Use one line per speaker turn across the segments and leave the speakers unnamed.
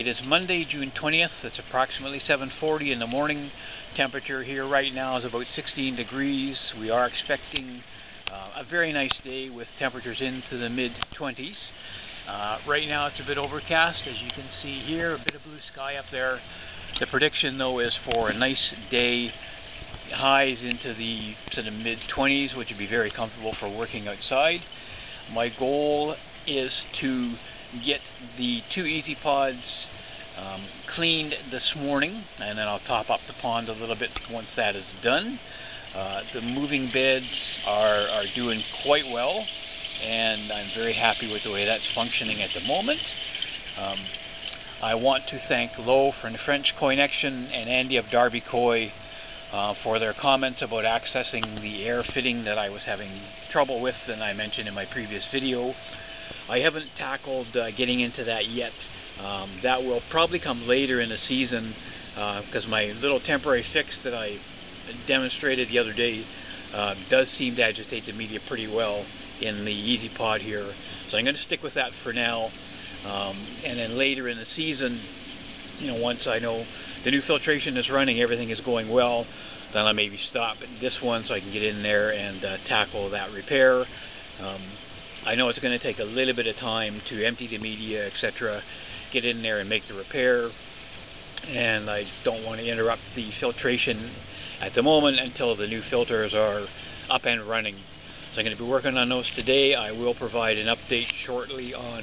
It is Monday, June 20th. It's approximately 7:40 in the morning. Temperature here right now is about 16 degrees. We are expecting a very nice day with temperatures into the mid-20s. Right now it's a bit overcast, as you can see here, a bit of blue sky up there. The prediction though is for a nice day, highs into the mid-20s, which would be very comfortable for working outside. My goal is to get the 2 Easy Pods cleaned this morning, and then I'll top up the pond a little bit once that is done. The moving beds are doing quite well, and I'm very happy with the way that's functioning at the moment. I want to thank Lo from the French Connection and Andy of Darby Koi for their comments about accessing the air fitting that I was having trouble with, and I mentioned in my previous video. I haven't tackled getting into that yet. That will probably come later in the season, because my little temporary fix that I demonstrated the other day does seem to agitate the media pretty well in the Easy Pod here. So I'm going to stick with that for now, and then later in the season, once I know the new filtration is running, everything is going well, then I'll maybe stop at this one so I can get in there and tackle that repair. I know it's going to take a little bit of time to empty the media, etc., get in there and make the repair, and I don't want to interrupt the filtration at the moment until the new filters are up and running. So I'm going to be working on those today. I will provide an update shortly on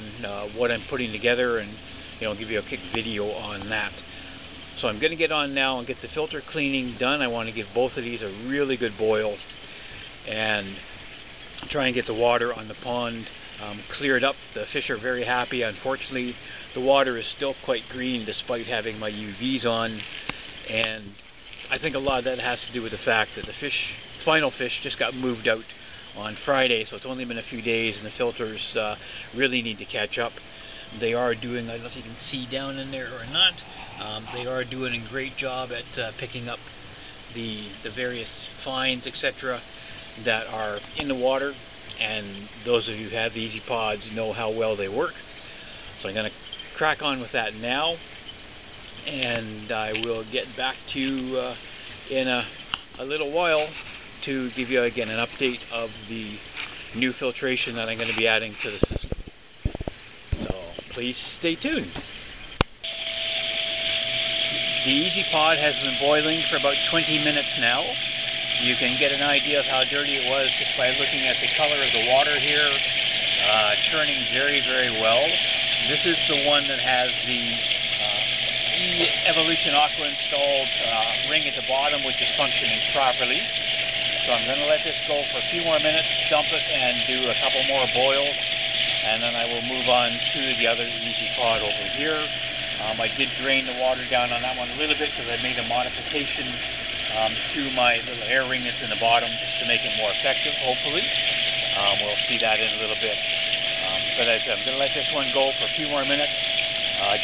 what I'm putting together, and give you a quick video on that. So I'm going to get on now and get the filter cleaning done. I want to give both of these a really good boil and try and get the water on the pond cleared up. The fish are very happy. Unfortunately, the water is still quite green despite having my UVs on, and I think a lot of that has to do with the fact that the final fish just got moved out on Friday, so it's only been a few days, and the filters really need to catch up. They are doing, I don't know if you can see down in there or not, they are doing a great job at picking up the various fines, etc., that are in the water, and those of you who have the Easy Pods know how well they work. So I'm going to crack on with that now, and I will get back to you in a little while to give you again an update of the new filtration that I'm going to be adding to the system. So please stay tuned. The Easy Pod has been boiling for about 20 minutes now. You can get an idea of how dirty it was just by looking at the color of the water here. Churning very, very well. This is the one that has the Evolution Aqua installed ring at the bottom, which is functioning properly. So I'm going to let this go for a few more minutes, dump it, and do a couple more boils, and then I will move on to the other Easy Pod over here. I did drain the water down on that one a little bit because I made a modification to my little air ring that's in the bottom just to make it more effective, hopefully. We'll see that in a little bit. But as I said, I'm going to let this one go for a few more minutes,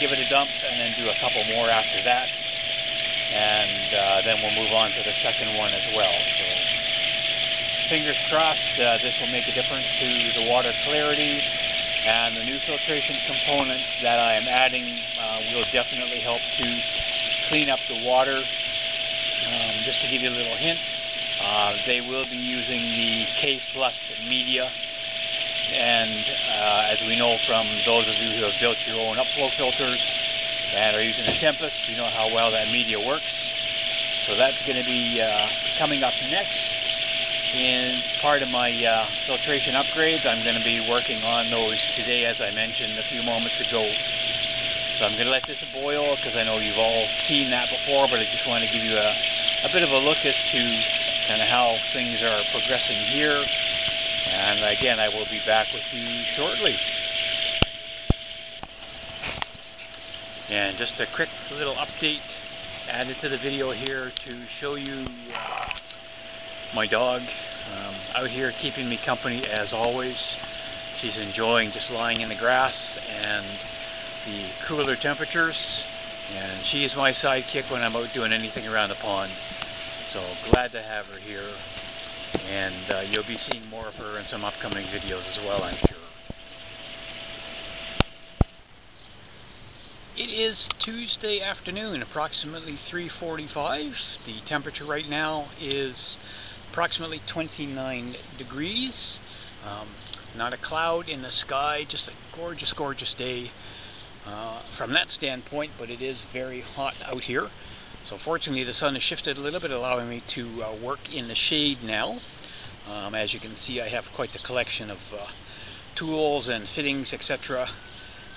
give it a dump, and then do a couple more after that. And then we'll move on to the second one as well. So fingers crossed this will make a difference to the water clarity, and the new filtration component that I am adding will definitely help to clean up the water. Just to give you a little hint, they will be using the K+ media, and as we know from those of you who have built your own upflow filters and are using the Tempest, you know how well that media works. So that's going to be coming up next in part of my filtration upgrades. I'm going to be working on those today, as I mentioned a few moments ago. So I'm going to let this boil because I know you've all seen that before, but I just want to give you a bit of a look as to kind of how things are progressing here. And again, I will be back with you shortly. And just a quick little update added to the video here to show you my dog out here keeping me company as always. She's enjoying just lying in the grass and the cooler temperatures, and she is my sidekick when I'm out doing anything around the pond. So glad to have her here, and you'll be seeing more of her in some upcoming videos as well, I'm sure. It is Tuesday afternoon, approximately 3:45. The temperature right now is approximately 29 degrees. Not a cloud in the sky, just a gorgeous, gorgeous day from that standpoint, but it is very hot out here. So fortunately the sun has shifted a little bit, allowing me to work in the shade now. As you can see, I have quite the collection of tools and fittings, etc.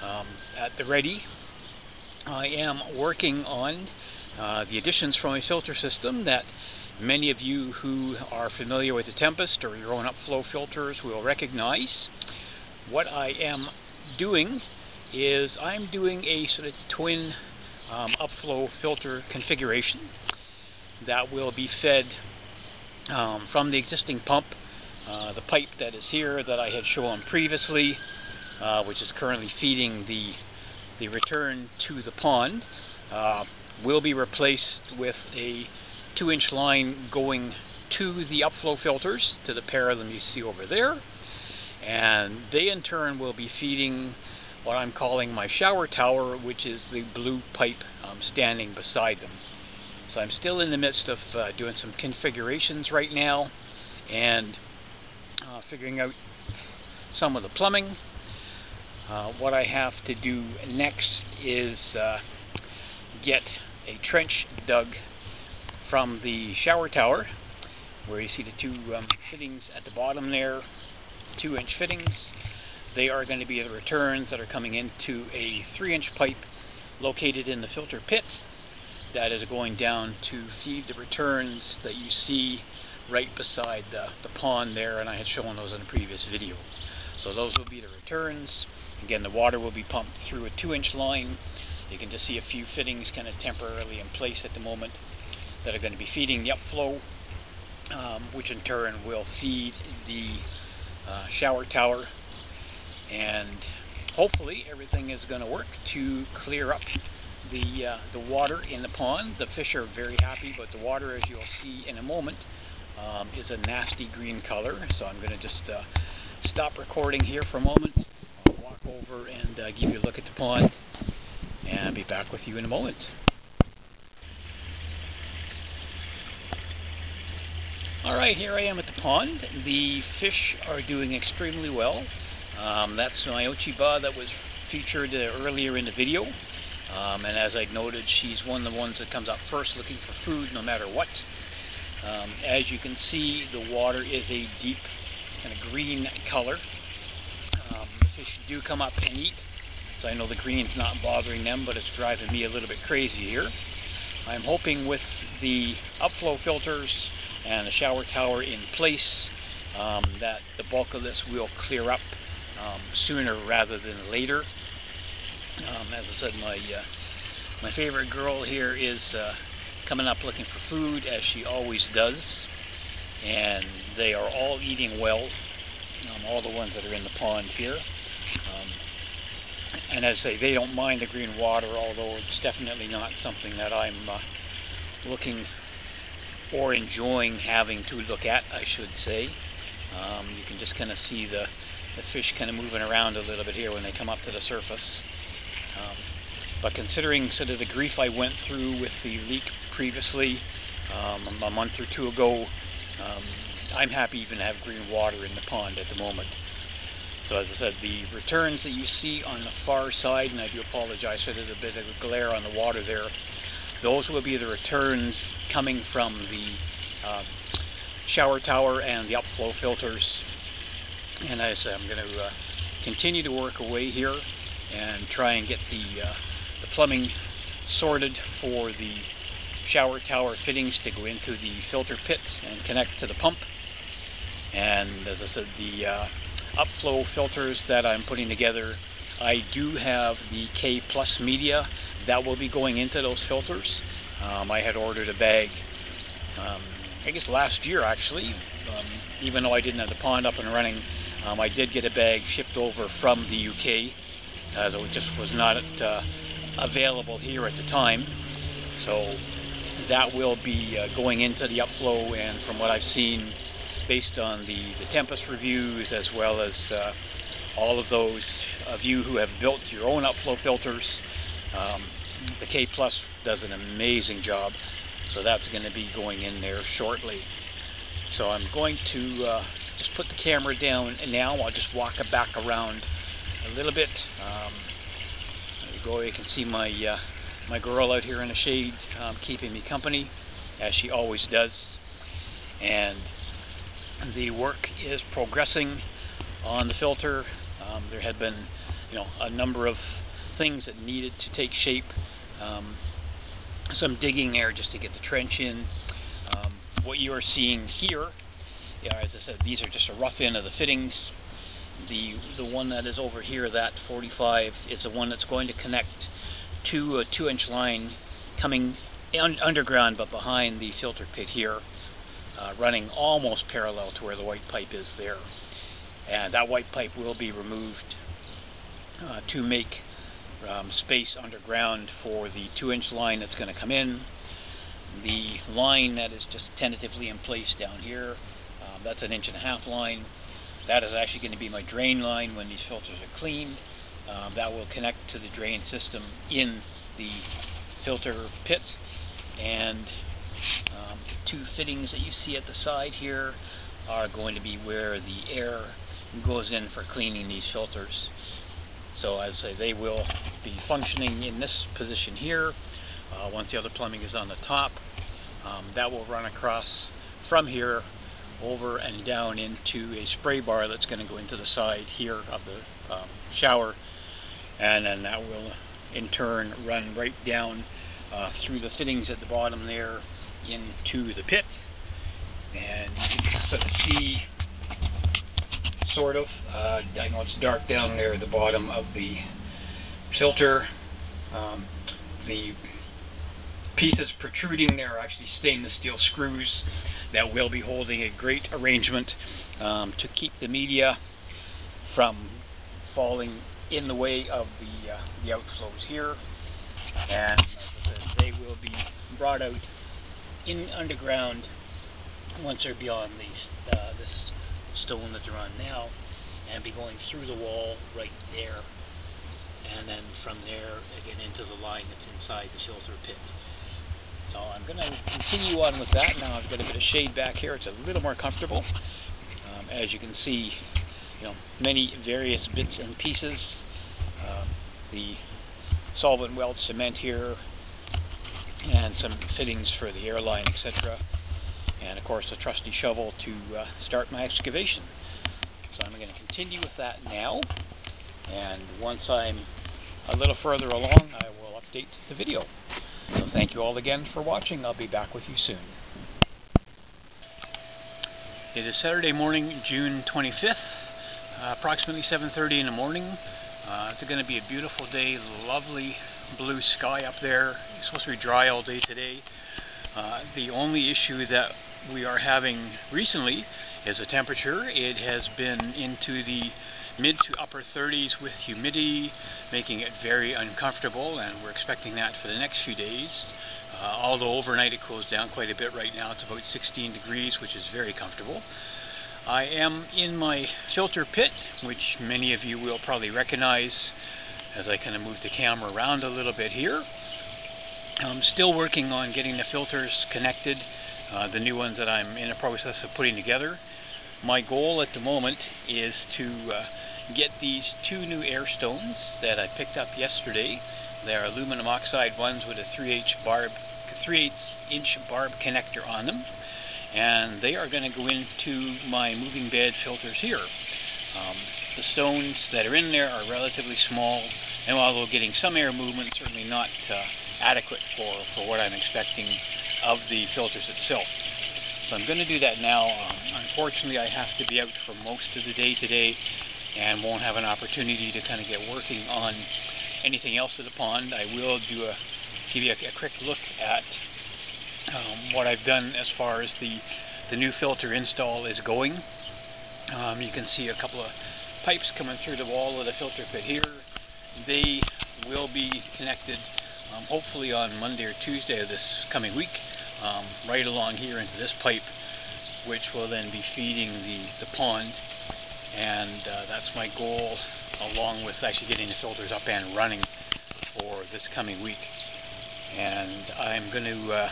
At the ready. I am working on the additions from a filter system that many of you who are familiar with the Tempest or your own upflow filters will recognize. What I am doing is I'm doing a sort of twin upflow filter configuration that will be fed from the existing pump. The pipe that is here that I had shown previously, which is currently feeding the return to the pond, will be replaced with a 2-inch line going to the upflow filters, to the pair of them you see over there, and they in turn will be feeding what I'm calling my shower tower, which is the blue pipe standing beside them. So I'm still in the midst of doing some configurations right now and figuring out some of the plumbing. What I have to do next is get a trench dug from the shower tower, where you see the two fittings at the bottom there, 2-inch fittings. They are going to be the returns that are coming into a 3-inch pipe located in the filter pit that is going down to feed the returns that you see right beside the pond there, and I had shown those in a previous video. So those will be the returns. Again, the water will be pumped through a 2-inch line. You can just see a few fittings kind of temporarily in place at the moment that are going to be feeding the upflow, which in turn will feed the shower tower. And hopefully everything is going to work to clear up the water in the pond. The fish are very happy, but the water, as you'll see in a moment, is a nasty green color. So I'm going to just stop recording here for a moment. I'll walk over and give you a look at the pond, and I'll be back with you in a moment. Alright, here I am at the pond. The fish are doing extremely well. That's my Ochiba that was featured earlier in the video. And as I noted, she's one of the ones that comes up first looking for food no matter what. As you can see, the water is a deep kind of green color. The fish do come up and eat, so I know the green's not bothering them, but it's driving me a little bit crazy here. I'm hoping with the upflow filters and the shower tower in place that the bulk of this will clear up sooner rather than later. As I said, my favorite girl here is coming up looking for food, as she always does, and they are all eating well, all the ones that are in the pond here. And as I say, they don't mind the green water, although it's definitely not something that I'm looking or enjoying having to look at, I should say. You can just kind of see the fish kind of moving around a little bit here when they come up to the surface. But considering sort of the grief I went through with the leak previously, a month or two ago, I'm happy even to have green water in the pond at the moment. So as I said, the returns that you see on the far side, and I do apologize for there's a bit of a glare on the water there, those will be the returns coming from the shower tower and the upflow filters. And as I said, I'm going to continue to work away here and try and get the plumbing sorted for the shower tower fittings to go into the filter pit and connect to the pump. And as I said, the upflow filters that I'm putting together, I do have the K Plus media that will be going into those filters. I had ordered a bag, I guess last year actually, even though I didn't have the pond up and running. I did get a bag shipped over from the UK, as it just was not available here at the time. So that will be going into the upflow, and from what I've seen, based on the Tempest reviews, as well as all of those of you who have built your own upflow filters, The K Plus does an amazing job, so that's going to be going in there shortly. So I'm going to just put the camera down, and now I'll just walk it back around a little bit. There you go. You can see my my girl out here in the shade, keeping me company, as she always does. And the work is progressing on the filter. There had been, a number of things that needed to take shape. Some digging there just to get the trench in. What you are seeing here, as I said, these are just a rough end of the fittings. The one that is over here, that 45, is the one that's going to connect to a 2-inch line coming underground, but behind the filter pit here, running almost parallel to where the white pipe is there. And that white pipe will be removed to make space underground for the 2-inch line that's going to come in. The line that is just tentatively in place down here, that's an 1.5-inch line. That is actually going to be my drain line when these filters are cleaned. That will connect to the drain system in the filter pit. And the 2 fittings that you see at the side here are going to be where the air goes in for cleaning these filters. So as I say, they will be functioning in this position here. Once the other plumbing is on the top, that will run across from here over and down into a spray bar that's going to go into the side here of the shower, and then that will in turn run right down through the fittings at the bottom there into the pit. And you can sort of see, I know it's dark down there at the bottom of the filter. The pieces protruding there are actually stainless steel screws that will be holding a great arrangement to keep the media from falling in the way of the outflows here. And they will be brought out in underground once they're beyond these this stone that they're on now, and be going through the wall right there, and then from there again into the line that's inside the filter pit. So I'm going to continue on with that. Now I've got a bit of shade back here. It's a little more comfortable. As you can see, many various bits and pieces. The solvent weld cement here, and some fittings for the airline, etc. And of course a trusty shovel to start my excavation. So I'm going to continue with that now, and once I'm a little further along, I will update the video. So thank you all again for watching. I'll be back with you soon. It is Saturday morning, June 25th, approximately 7:30 in the morning. It's going to be a beautiful day, lovely blue sky up there. It's supposed to be dry all day today. The only issue that we are having recently is the temperature. It has been into the mid to upper 30s with humidity, making it very uncomfortable, and we're expecting that for the next few days. Although overnight it cools down quite a bit. Right now it's about 16 degrees, which is very comfortable. I am in my filter pit, which many of you will probably recognize as I kind of move the camera around a little bit here. I'm still working on getting the filters connected, the new ones that I'm in the process of putting together. My goal at the moment is to get these 2 new air stones that I picked up yesterday. They are aluminum oxide ones with a 3/8-inch barb connector on them, and they are going to go into my moving bed filters here. The stones that are in there are relatively small, and although getting some air movement, certainly not adequate for what I'm expecting of the filters itself. So I'm going to do that now. Unfortunately, I have to be out for most of the day today, and won't have an opportunity to kind of get working on anything else at the pond. I will give you a quick look at what I've done as far as the new filter install is going. You can see a couple of pipes coming through the wall of the filter pit here. They will be connected hopefully on Monday or Tuesday of this coming week, right along here into this pipe, which will then be feeding the pond. And that's my goal, along with actually getting the filters up and running for this coming week. And I'm going to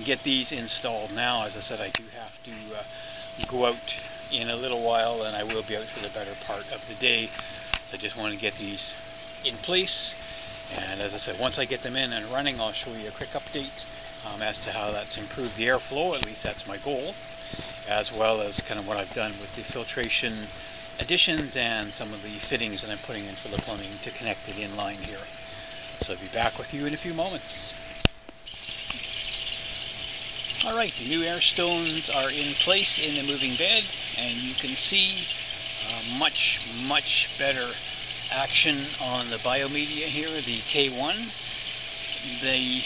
get these installed now. As I said, I do have to go out in a little while, and I will be out for the better part of the day. So I just want to get these in place, and as I said, once I get them in and running, I'll show you a quick update as to how that's improved the airflow. At least that's my goal, as well as kind of what I've done with the filtration additions and some of the fittings that I'm putting in for the plumbing to connect it in line here. So I'll be back with you in a few moments. Alright, the new air stones are in place in the moving bed, and you can see much better action on the biomedia here, the K1. They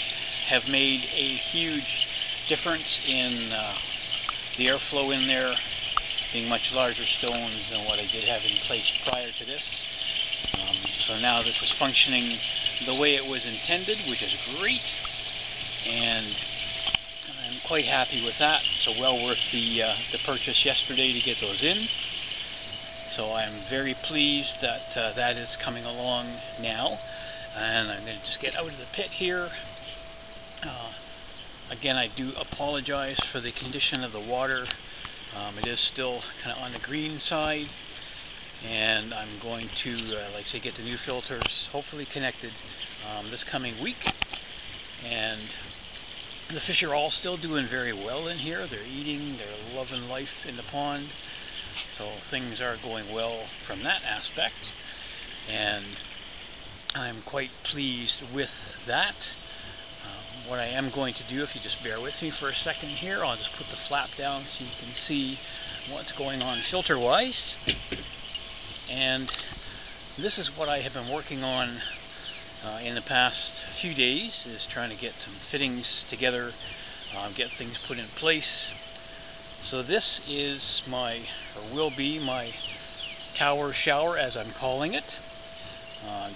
have made a huge difference in the airflow in there, being much larger stones than what I did have in place prior to this. So now this is functioning the way it was intended, which is great, and I'm quite happy with that. So well worth the purchase yesterday to get those in. So I'm very pleased that that is coming along now, and I'm going to just get out of the pit here. Again, I do apologize for the condition of the water. It is still kind of on the green side, and I'm going to, like I say, get the new filters hopefully connected this coming week. And the fish are all still doing very well in here. They're eating, they're loving life in the pond. So things are going well from that aspect, and I'm quite pleased with that. What I am going to do, if you just bear with me for a second here, I'll just put the flap down so you can see what's going on filter-wise. And this is what I have been working on in the past few days, is trying to get some fittings together, get things put in place. So this is my, or will be my tower shower, as I'm calling it.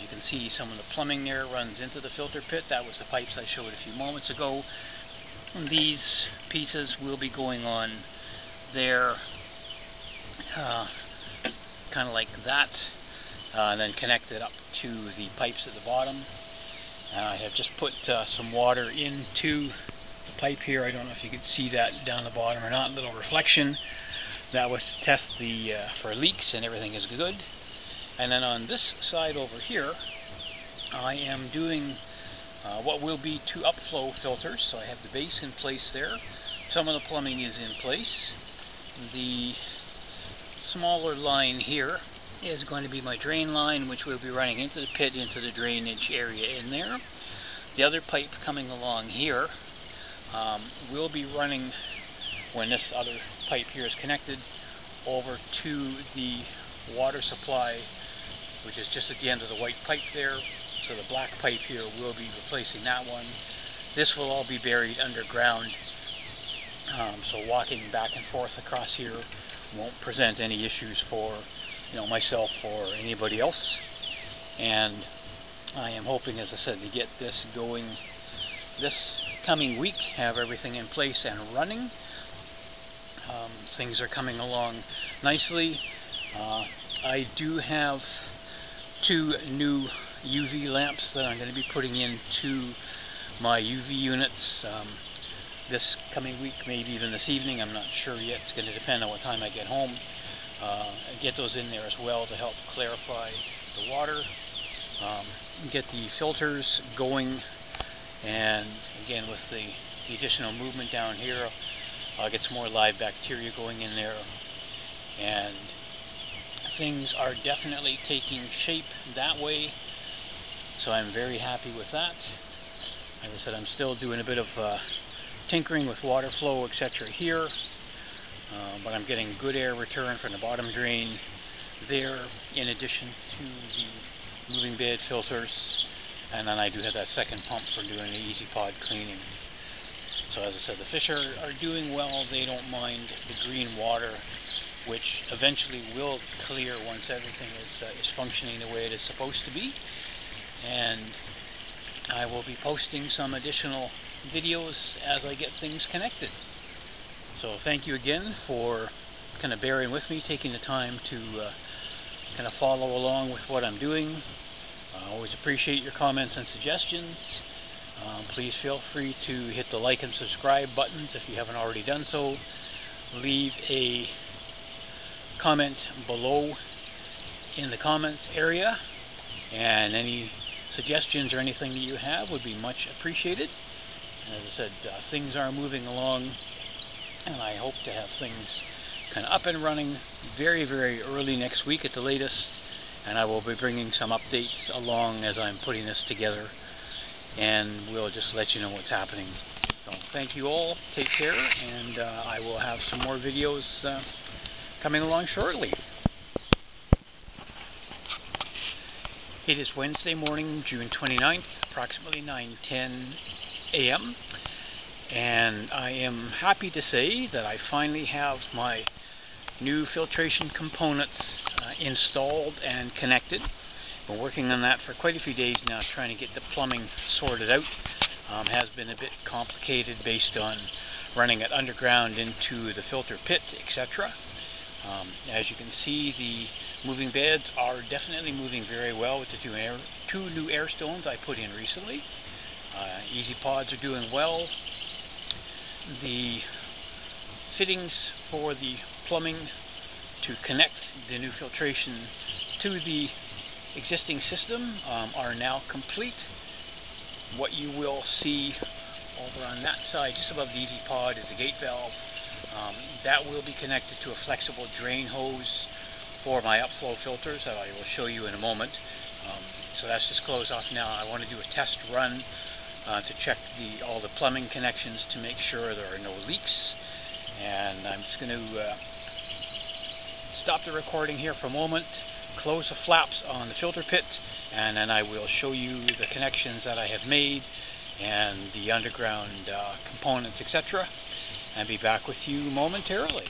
You can see some of the plumbing there runs into the filter pit. That was the pipes I showed a few moments ago. And these pieces will be going on there, kind of like that, and then connected up to the pipes at the bottom. I have just put some water into the pipe here. I don't know if you could see that down the bottom or not, little reflection. That was to test the for leaks, and everything is good. And then on this side over here, I am doing what will be 2 upflow filters. So I have the base in place there. Some of the plumbing is in place. The smaller line here is going to be my drain line, which will be running into the pit, into the drainage area in there. The other pipe coming along here will be running, when this other pipe here is connected, over to the water supply, which is just at the end of the white pipe there. So the black pipe here will be replacing that one. This will all be buried underground, so walking back and forth across here won't present any issues for myself or anybody else. And I am hoping, as I said, to get this going this coming week, have everything in place and running. Things are coming along nicely. I do have 2 new UV lamps that I'm going to be putting into my UV units this coming week, maybe even this evening. I'm not sure yet. It's going to depend on what time I get home. And get those in there as well to help clarify the water, get the filters going, and again, with the additional movement down here, I'll get some more live bacteria going in there, and things are definitely taking shape that way. So I'm very happy with that. As I said, I'm still doing a bit of tinkering with water flow, etc. here. But I'm getting good air return from the bottom drain there, in addition to the moving bed filters. And then I do have that second pump for doing the easy pod cleaning. So as I said, the fish are doing well. They don't mind the green water, which eventually will clear once everything is functioning the way it is supposed to be. And I will be posting some additional videos as I get things connected. So thank you again for kind of bearing with me, taking the time to kind of follow along with what I'm doing. I always appreciate your comments and suggestions. Please feel free to hit the like and subscribe buttons if you haven't already done so. Leave a comment below in the comments area, and any suggestions or anything that you have would be much appreciated. As I said, things are moving along, and I hope to have things kind of up and running very, very early next week at the latest, and I will be bringing some updates along as I'm putting this together, and we'll just let you know what's happening. So thank you all, take care, and I will have some more videos coming along shortly. It is Wednesday morning, June 29th, approximately 9:10 a.m. and I am happy to say that I finally have my new filtration components installed and connected. Been working on that for quite a few days now, trying to get the plumbing sorted out. Has been a bit complicated based on running it underground into the filter pit, etc. As you can see, the moving beds are definitely moving very well with the two new air stones I put in recently. Easy pods are doing well. The fittings for the plumbing to connect the new filtration to the existing system are now complete. What you will see over on that side, just above the easy pod, is a gate valve. That will be connected to a flexible drain hose for my upflow filters that I will show you in a moment. So that's just closed off now. I want to do a test run to check all the plumbing connections to make sure there are no leaks. And I'm just going to stop the recording here for a moment, close the flaps on the filter pit, and then I will show you the connections that I have made and the underground components, etc. and be back with you momentarily.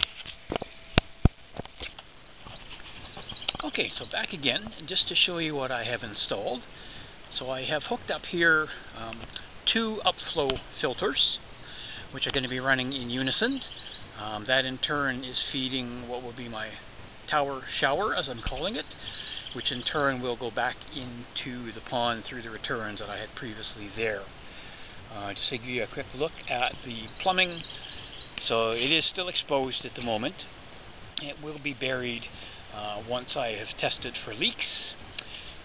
Okay, so back again, just to show you what I have installed. So I have hooked up here two upflow filters, which are going to be running in unison. That in turn is feeding what will be my tower shower, as I'm calling it, which in turn will go back into the pond through the returns that I had previously there. Just to give you a quick look at the plumbing. So it is still exposed at the moment. It will be buried once I have tested for leaks.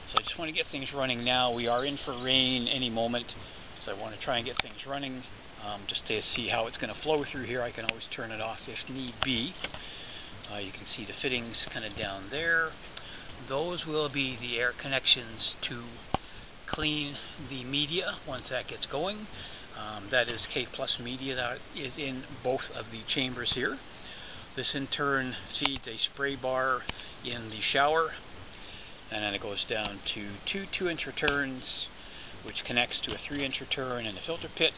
So I just want to get things running now. We are in for rain any moment, so I want to try and get things running just to see how it's going to flow through here. I can always turn it off if need be. You can see the fittings kind of down there. Those will be the air connections to clean the media once that gets going. That is K+ media that is in both of the chambers here. This in turn feeds a spray bar in the shower, and then it goes down to two 2-inch returns, which connects to a 3-inch return in the filter pit,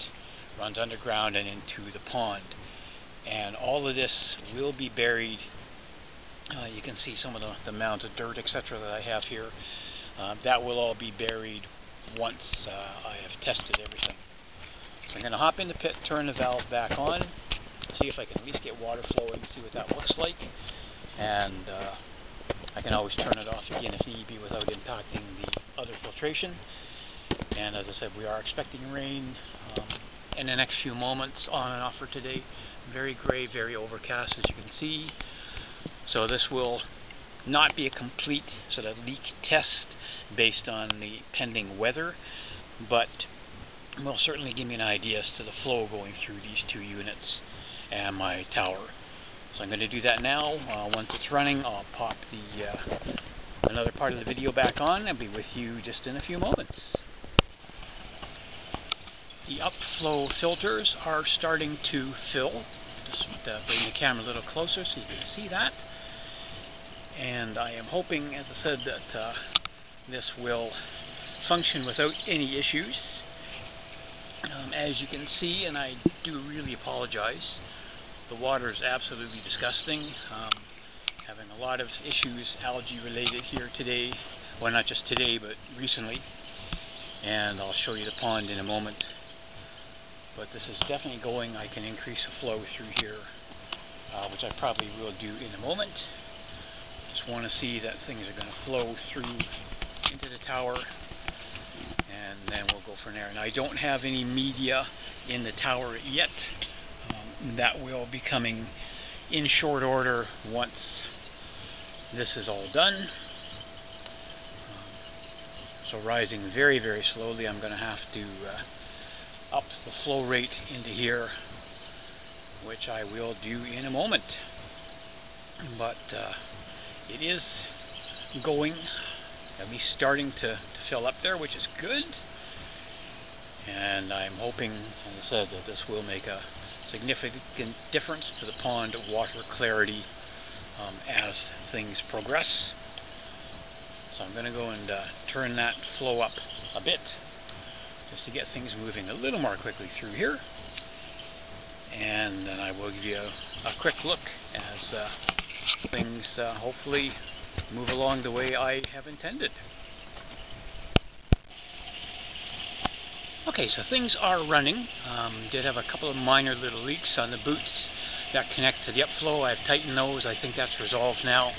runs underground and into the pond. And all of this will be buried. You can see some of the mounds of dirt, etc. that I have here. That will all be buried once I have tested everything. So I'm going to hop in the pit, turn the valve back on, see if I can at least get water flowing, see what that looks like. And I can always turn it off again if need be without impacting the other filtration. And as I said, we are expecting rain in the next few moments, on and off for today. Very gray, very overcast, as you can see. So this will not be a complete sort of leak test based on the pending weather, but will certainly give me an idea as to the flow going through these two units and my tower. So I'm going to do that now. Once it's running, I'll pop another part of the video back on and be with you just in a few moments. The upflow filters are starting to fill. Just bring the camera a little closer so you can see that. And I am hoping, as I said, that this will function without any issues. As you can see, and I do really apologize, the water is absolutely disgusting. Having a lot of issues, algae related here today. Well, not just today, but recently. And I'll show you the pond in a moment. But this is definitely going. I can increase the flow through here, which I probably will do in a moment. Just want to see that things are going to flow through into the tower, and then we'll go from there. And I don't have any media in the tower yet. That will be coming in short order once this is all done. So rising very, very slowly. I'm going to have to up the flow rate into here, which I will do in a moment. But it is going, at least starting to fill up there, which is good. And I'm hoping, as I said, that this will make a significant difference to the pond water clarity as things progress. So I'm going to go and turn that flow up a bit just to get things moving a little more quickly through here. And then I will give you a quick look as things hopefully move along the way I have intended. Okay, so things are running. Did have a couple of minor little leaks on the boots that connect to the upflow. I've tightened those. I think that's resolved now.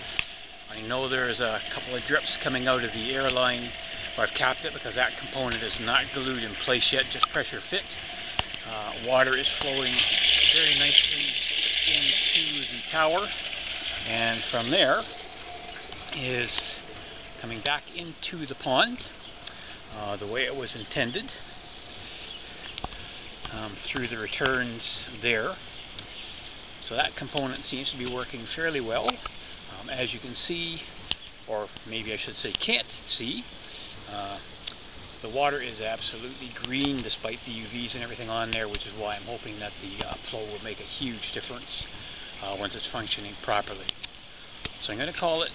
I know there's a couple of drips coming out of the airline, where I've capped it because that component is not glued in place yet, just pressure fit. Water is flowing very nicely into the tower, and from there is coming back into the pond the way it was intended, through the returns there. So that component seems to be working fairly well. As you can see, or maybe I should say can't see, the water is absolutely green despite the UVs and everything on there, which is why I'm hoping that the upflow will make a huge difference once it's functioning properly. So I'm going to call it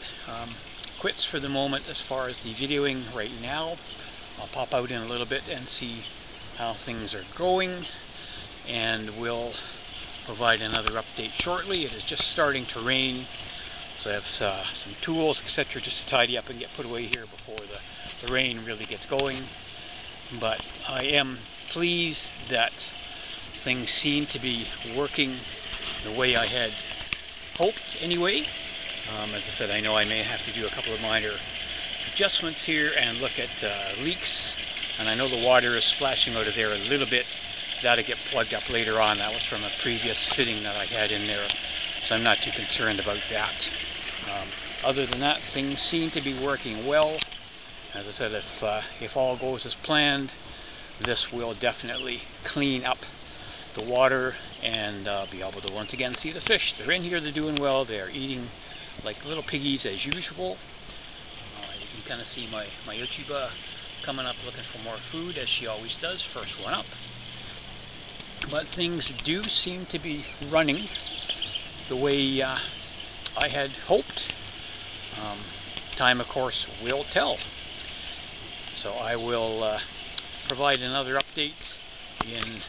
quits for the moment as far as the videoing right now. I'll pop out in a little bit and see how things are going, and we'll provide another update shortly. It is just starting to rain, so I have some tools, etc., just to tidy up and get put away here before the rain really gets going. But I am pleased that things seem to be working the way I had hoped anyway. As I said, I know I may have to do a couple of minor adjustments here and look at leaks, and I know the water is splashing out of there a little bit. That'll get plugged up later on. That was from a previous fitting that I had in there, so I'm not too concerned about that. Other than that, things seem to be working well. As I said, if all goes as planned, this will definitely clean up the water and be able to once again see the fish. They're in here, they're doing well, they're eating like little piggies as usual. You can kind of see my Uchiba coming up looking for more food, as she always does, first one up. But things do seem to be running the way I had hoped. Time, of course, will tell. So I will provide another update in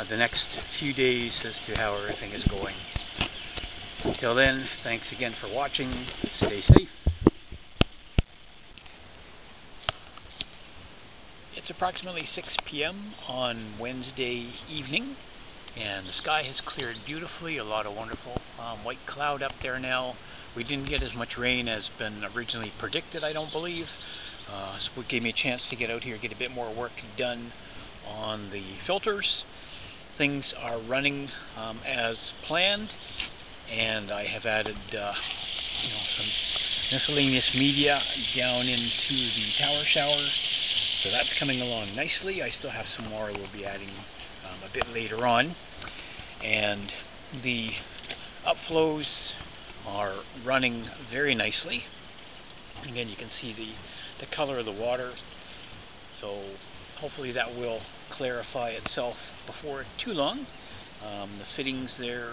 the next few days as to how everything is going. Until then, thanks again for watching. Stay safe. It's approximately 6 p.m. on Wednesday evening, and the sky has cleared beautifully. A lot of wonderful white cloud up there now. We didn't get as much rain as been originally predicted, I don't believe. So it gave me a chance to get out here, get a bit more work done on the filters. Things are running as planned, and I have added some miscellaneous media down into the tower shower. So that's coming along nicely. I still have some more I will be adding a bit later on. And the upflows are running very nicely. Again, you can see the color of the water. So hopefully that will clarify itself before too long. The fittings there,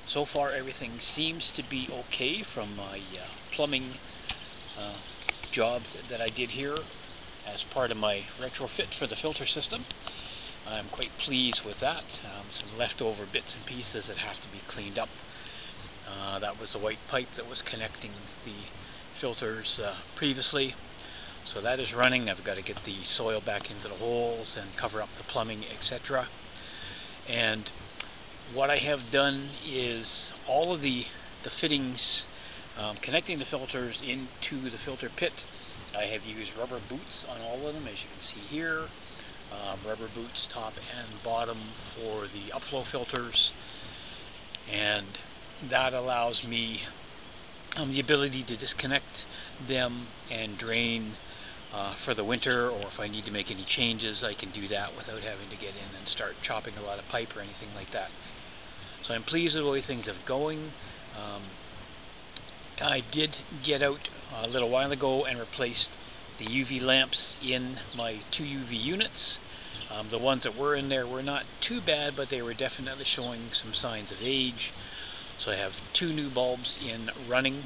so far everything seems to be okay from my plumbing job that I did here as part of my retrofit for the filter system. I'm quite pleased with that. Some leftover bits and pieces that have to be cleaned up. That was the white pipe that was connecting the filters previously. So that is running. I've got to get the soil back into the holes and cover up the plumbing, etc. And what I have done is all of the fittings connecting the filters into the filter pit I have used rubber boots on all of them, as you can see here. Rubber boots top and bottom for the upflow filters, and that allows me the ability to disconnect them and drain for the winter, or if I need to make any changes, I can do that without having to get in and start chopping a lot of pipe or anything like that. So I'm pleased with the way things are going. I did get out a little while ago and replaced the UV lamps in my 2 UV units. The ones that were in there were not too bad, but they were definitely showing some signs of age. So I have 2 new bulbs in running.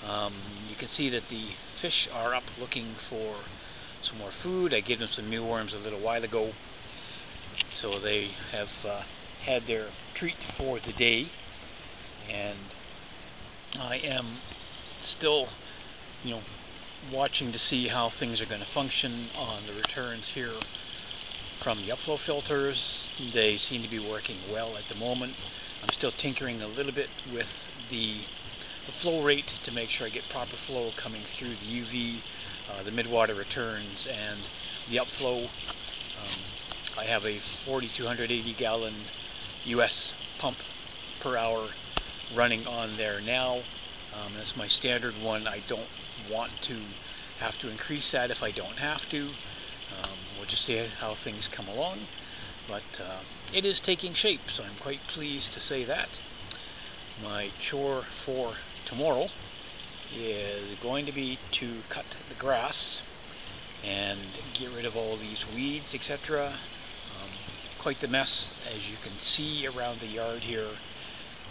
You can see that the fish are up looking for some more food. I gave them some mealworms a little while ago, so they have had their treat for the day, and I am still, watching to see how things are going to function on the returns here from the upflow filters. They seem to be working well at the moment. I'm still tinkering a little bit with the flow rate to make sure I get proper flow coming through the UV, the mid-water returns, and the upflow. I have a 4,280 gallon US pump per hour running on there now. That's my standard one. I don't want to have to increase that if I don't have to. We'll just see how things come along, but it is taking shape, so I'm quite pleased to say that. My chore for tomorrow is going to be to cut the grass and get rid of all these weeds, etc. Quite the mess, as you can see around the yard here.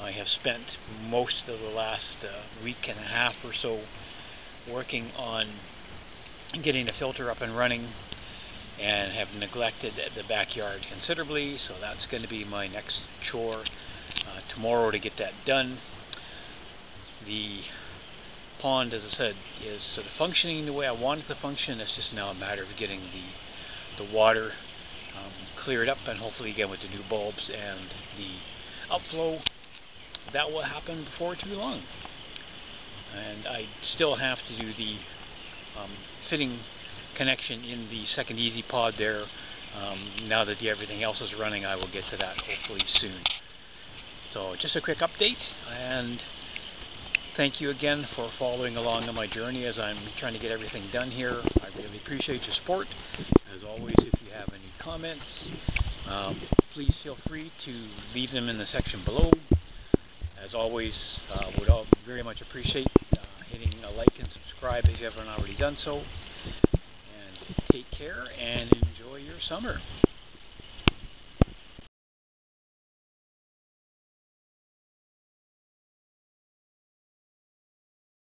I have spent most of the last week and a half or so working on getting the filter up and running, and have neglected the backyard considerably, so that's going to be my next chore tomorrow to get that done. The pond, as I said, is sort of functioning the way I want it to function. It's just now a matter of getting the water cleared up, and hopefully again with the new bulbs and the upflow, that will happen before too long. And I still have to do the fitting connection in the second easy pod there. Now that everything else is running, I will get to that hopefully soon. So just a quick update, and thank you again for following along on my journey as I'm trying to get everything done here. I really appreciate your support. As always, if you have any comments, please feel free to leave them in the section below. As always, would all very much appreciate hitting a like and subscribe if you haven't already done so. And take care and enjoy your summer.